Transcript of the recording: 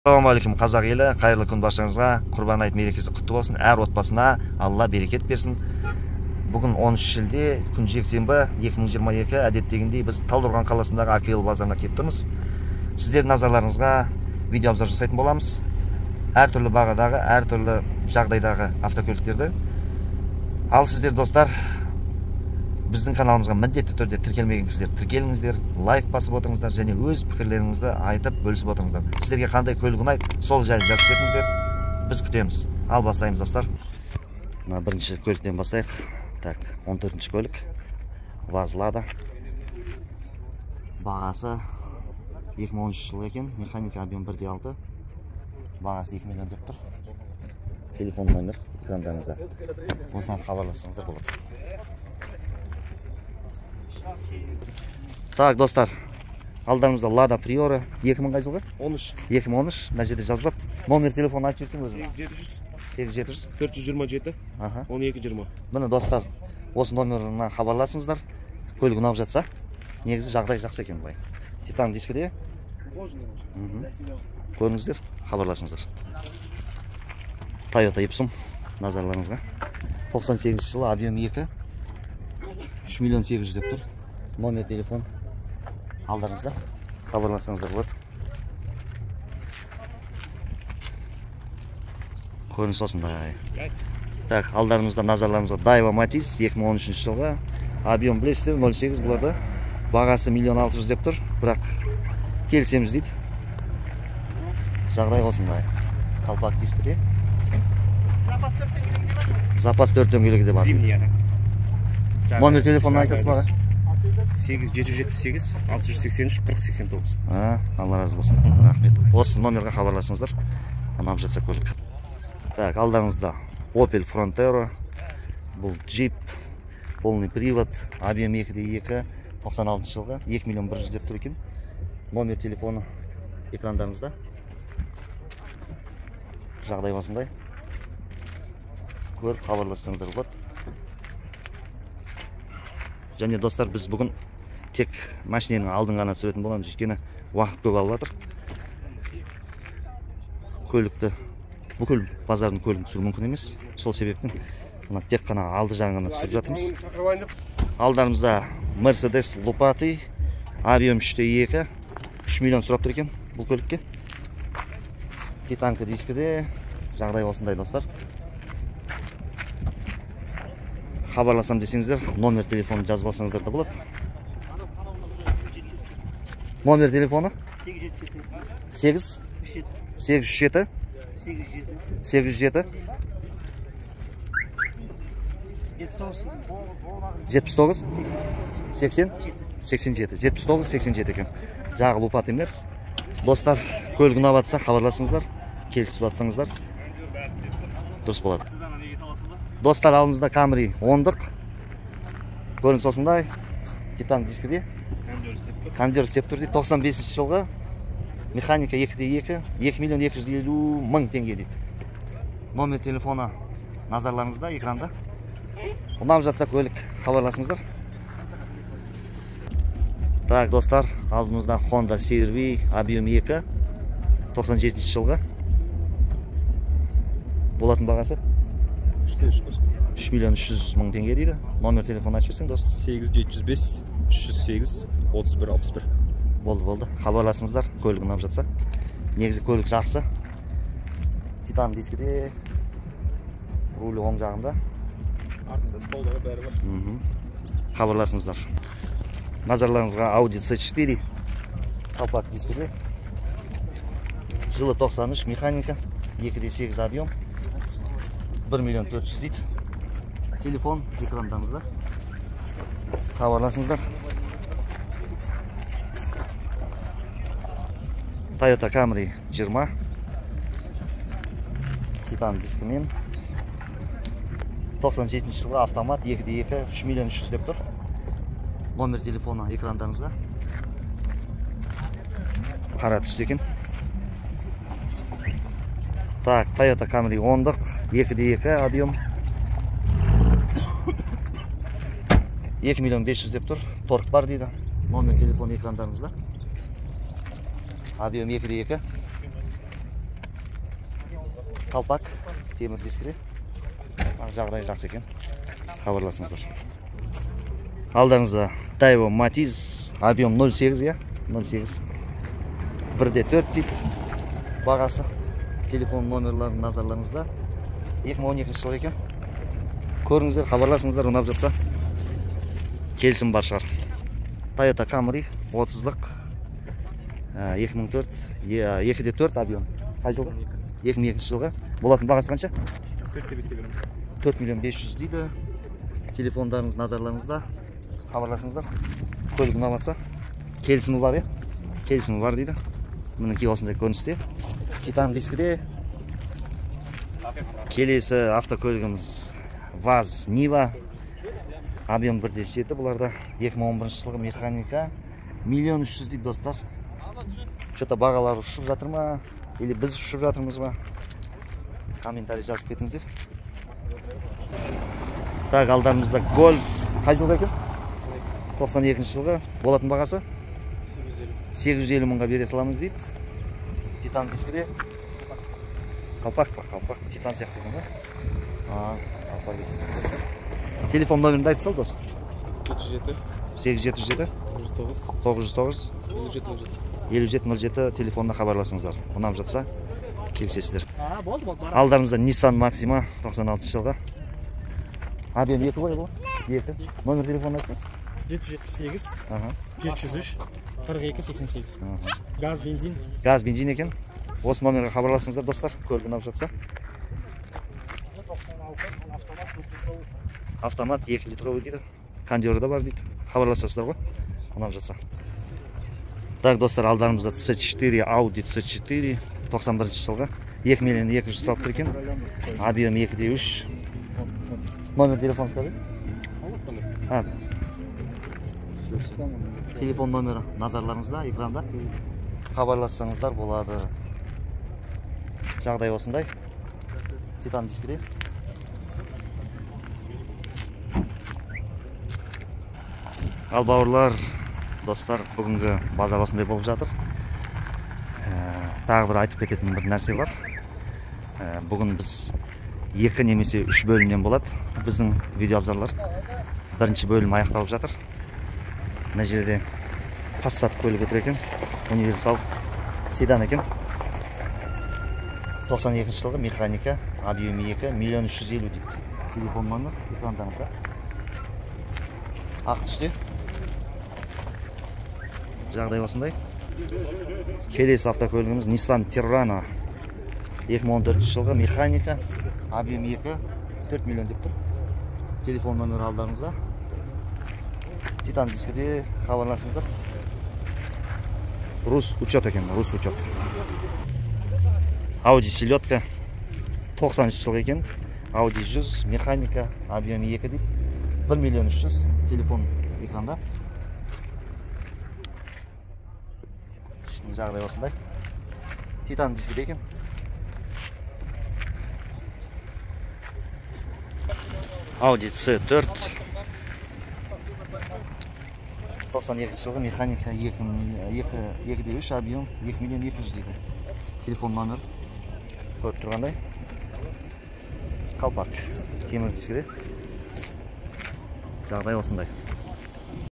Ассалаумағалейкум қазақ елі, қайырлы күн баршаңызға. Құрбан айт мерекесі құтты болсын. Әр отбасына Алла берекет берсін. Бүгін 13 шілде, күн жексенбі 2022. Әдеттегендей біз Талдықорған қаласындағы АКЛ базарына келіп тұрмыз. Сіздердің назарларыңызға видео обзор жасайтын боламыз. Әртүрлі бағадағы, әртүрлі жағдайдағы автокөліктерді. Ал сіздер достар, біздің каналымызға міндетті түрде тіркелмеген кісілер тіркеліңіздер, лайк басып отырыңыздар және өз пікірлеріңізді айтып бөлісіп отырыңыздар. Сіздерге қандай көлік ұнайды, сол жайлы жазып кетіңіздер. Біз күтеміз. Ал бастаймыз достар. Мына бірінші көліктен бастайық. Так, 14-ші көлік. ВАЗ Лада. Бағасы 2013 жыл екен, механика объем 1.6. Бағасы 2 миллион деп тұр. Телефон номер экрандарыңызда. Осыған хабарлассаңыздар болады. Так, достар, алдарымызда Lada Priora 2000 жылғы? 2013, мына жерде жазылыпты. Номер телефон айтып жіберсеңіз. 8700 427 1220. Міне достар, осы номеріне хабарласыңыздар. Көлік ұнап жатса, негізі жағдай жақсы екен былай. Титан дискіде. Көріңіздер, хабарласыңыздар. Toyota Epson назарларыңызға. 98 жылы, объем 2. 3 миллион 800 деп тұр. Номер телефон алдарыңызда, хабарлассаңыздар болады. Көрініс осындай. Так, алдарымызда назарларымызға Daiwa Matiz 2013 жылға, объем білесіздер 08 болады. Бағасы 1 600 000 деп тұр, бірақ келісеміз дейді. Жағдай осындай. Қалпақ дискіде. Запас 4 дөңгелегі бар. Номер телефонын айтасыз баға? 8778 683 4089. Алла разы болсын. Рахмет. Осы номерға хабарласыңыздар. Ұнап жатса көлік. Так, алдарыңызда Opel Frontera. Бұл Jeep, полный привод, объем 2.2, 96 жылға, 2 миллион 100 деп тұр екен. Номер телефоны экрандарыңызда. Жағдай осындай. Көріп хабарлассаңыздар болады. Және достар, біз бүгін тек машиненің алдын ғана түсіретін боламыз, өйткені уақыт көп алып жатыр. Көлікті, бүкіл базардың көлігін түсіру мүмкін емес. Сол себептен тек қана алды жағын ғана түсіріп жатырмыз. Алдарымызда Mercedes Lupati, объем 3.2, 3 миллион сұрап тұр екен бұл көлікке. Титанка дискіде, жағдай осындай достар. Хабарласам десеңіздер, номер телефоны жазып алсаңыздар да болады. Номер телефоны 837 807 79 80 87 79 87 екен. Жағы Лупат емес. Достар, көлік ұнап жатса хабарласыңыздар, келісіп жатсаңыздар дұрыс болады. Достар, алдымызда Camry 10-дық. Көрініс осындай. Титан дискіде. Кондер істеп тұр дейді. 95 жылғы. Механика 2.2. 2 миллион 250 000 теңге дейді. Номер телефоны назарларыңызда, экранда. Ұнап жатса көлік хабарласыңыздар. Так, достар, алдымызда Honda CR-V, объем 2. 97 жылғы. Болатын бағасы 3 миллион 300 000 теңге дейді. Номер телефон айтып берсең, дос. 8705 308 31 61. Болды. Хабарласыңыздар, көлік ұнап жатса. Негізі көлік жақсы. Титан дискіде. Рулі оң жағында. Артында столдары бәрі бар. Хабарласыңыздар. Назарларыңызға Audi C4. Қалпақ дискіде. Жылы 93, механика. 2.8 объем. 1 миллион 400 дейді. Телефон экрандамызда. Хабарласыңыздар. Toyota Camry 20. Титан дискімен. 97 жылғы автомат 2.2, 3 миллион 300 деп тұр. Номер телефоны экрандарыңызда. Қара түсті екен. Так, Toyota Camry 10-дық, 2.2 объем. 2 миллион 500 деп тұр. Торг бар дейді. Номер телефон экрандарыңызда. Объем 2.2. қалпақ, темір дискіде. Жағдай жақсы екен. Хабарласыңыздар. Алдарыңызда Daewoo Matiz, объем 0.8, я? 0.8. 1.4 дейді. Бағасы. Телефон номерлары назарларыңызда. 2012 жыл екен. Көріңіздер, хабарласыңыздар, ұнап жатса. Келісім бар шығар. Toyota Camry 30-лық 2004, 2.4 объем. Қай жылғы? 2002 жылғы. Болатын бағасы қанша? 4 миллион 500 дейді. Телефондарыңыз назарларыңызда. Хабарласыңыздар. Көлік ұнап жатса. Келісімі бар, е? Келісімі бар дейді. Мінекей осындай көріністе. Титан дискіде. Келесі автокөлігіміз ВАЗ Нива. Объем 1.7 бұларда. 2011 жылғы механика. 1 300 000 дейді достар. Что-то бағалар ұшып жатыр ма? Или біз ұшып жатырмыз ба? Комментарий жазып кетіңіздер. Так, алдарымызда Golf. Қай жылғы екен? 92 жылғы. Болатын бағасы? 850 мыңға бере саламыз дейді. Титан дискіде. Қалпақ па? Қалпақ. Титан сияқты екен ба? Қалпақ екен. Телефон номерінде айтып сал дос. 87 909 5707 телефонына хабарласыңыздар. Ұнап жатса келісесіздер. Алдарымызда Nissan Maxima 96 жылғы. Объем 2 ғой бұл? 2. Номер телефонын айтсаңыз. 778 503 42 88. Газ, бензин. Газ, бензин екен. Осы номерге хабарласыңыздар достар. Көлік ұнап жатса. Автомат 2 литровый дейді. Кондері да бар дейді. Хабарласасыздар ғой. Ұнап жатса. Так, достар, алдарымызда C4, Audi C4 91 жылғы. 2 миллион 200 салып тұр екен. Объем 2.3. Номер телефон скажи. Телефон номері назарларыңызда, экранда. Хабарлассаңыздар болады. Жағдай осындай. Титан дискіде. Ал бауырлар, достар, бүгінгі базар осындай болып жатыр. Тағы бір айтып кететін бір нәрсе бар. Бүгін біз 2 немесе 3 бөлімнен болады. Біздің видео обзорлар. Бірінші бөлім аяқталып жатыр. Мына жерде Passat көлігі тұр екен. Универсал седан екен. 92 жылғы механика, объем 2, 1 350 000 дейді. Телефон номер экрандарыңызда. Ақ түсте. Жағдай осындай. Келесі автокөлігіміз Nissan Terrano 2014 жылғы механика, объем 2, 4 миллион деп тұр. Телефон номері алдарыңызда. Титан дискіде хабарласыңыздар. Рус учет екен, рус учет. Audi селедка 90 жылғы екен. Audi 100 механика, объем 2 дейді. 1 миллион 300 телефон экранда. Жағдай осындай. Титан дискіде екен. Audi C4 92 жылғы механика 2.3 объем 2 миллион 200 дейді. Телефон номер көріп тұрғандай. Қалпақ темір дискіде. Жағдай осындай.